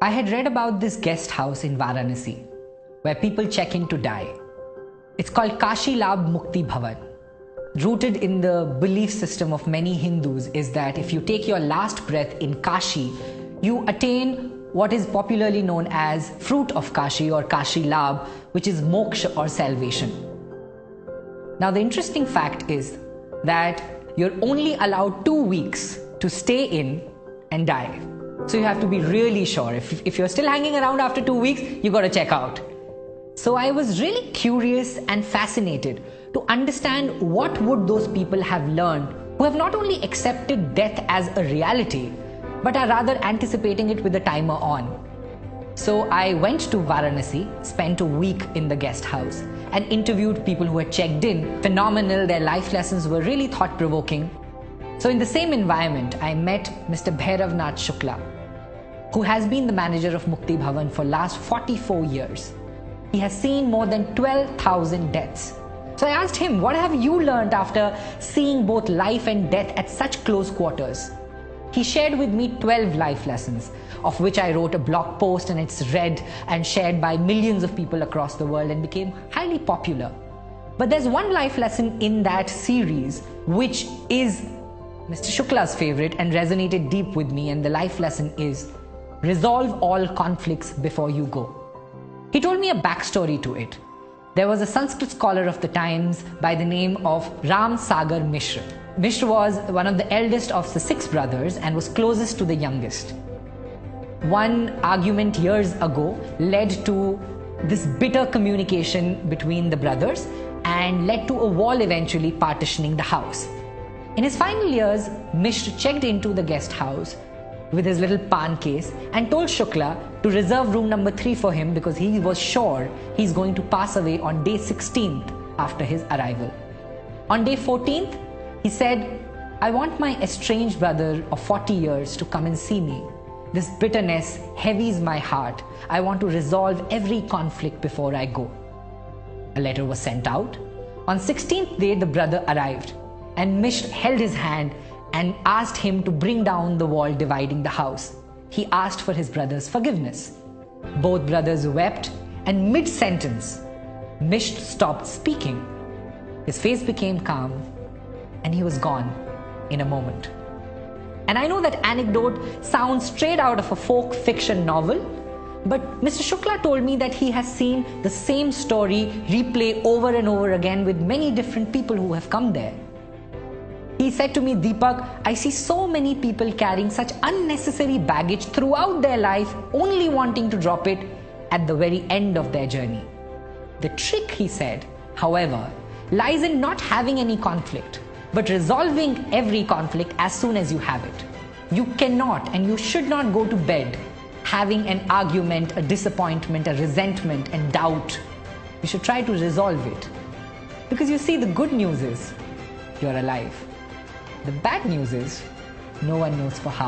I had read about this guest house in Varanasi where people check in to die. It's called Kashi Labh Mukti Bhavan. Rooted in the belief system of many Hindus is that if you take your last breath in Kashi, you attain what is popularly known as fruit of Kashi or Kashi Labh, which is moksha or salvation. Now the interesting fact is that you're only allowed 2 weeks to stay in and die. So you have to be really sure. If you're still hanging around after 2 weeks, you got to check out. So I was really curious and fascinated to understand what would those people have learned who have not only accepted death as a reality, but are rather anticipating it with the timer on. So I went to Varanasi, spent a week in the guest house and interviewed people who had checked in. Phenomenal, their life lessons were really thought-provoking. So in the same environment, I met Mr. Bhairav Nath Shukla, who has been the manager of Mukti Bhavan for last 44 years. He has seen more than 12,000 deaths. So I asked him, what have you learned after seeing both life and death at such close quarters? He shared with me 12 life lessons, of which I wrote a blog post, and it's read and shared by millions of people across the world and became highly popular. But there's one life lesson in that series which is Mr. Shukla's favorite and resonated deep with me, and the life lesson is resolve all conflicts before you go. He told me a backstory to it. There was a Sanskrit scholar of the times by the name of Ram Sagar Mishra. Mishra was one of the eldest of the 6 brothers and was closest to the youngest. One argument years ago led to this bitter communication between the brothers and led to a wall eventually partitioning the house. In his final years, Mishra checked into the guest house with his little pan case and told Shukla to reserve room number 3 for him because he was sure he's going to pass away on day 16th after his arrival. On day 14th, he said, I want my estranged brother of 40 years to come and see me. This bitterness heavies my heart. I want to resolve every conflict before I go. A letter was sent out. On 16th day, the brother arrived and Mishra held his hand and asked him to bring down the wall dividing the house. He asked for his brother's forgiveness. Both brothers wept, and mid-sentence, Mishra stopped speaking. His face became calm and he was gone in a moment. And I know that anecdote sounds straight out of a folk fiction novel, but Mr. Shukla told me that he has seen the same story replay over and over again with many different people who have come there. He said to me, Deepak, I see so many people carrying such unnecessary baggage throughout their life, only wanting to drop it at the very end of their journey. The trick, he said, however, lies in not having any conflict, but resolving every conflict as soon as you have it. You cannot and you should not go to bed having an argument, a disappointment, a resentment and doubt. You should try to resolve it. Because you see, the good news is you're alive. The bad news is no one knows for how.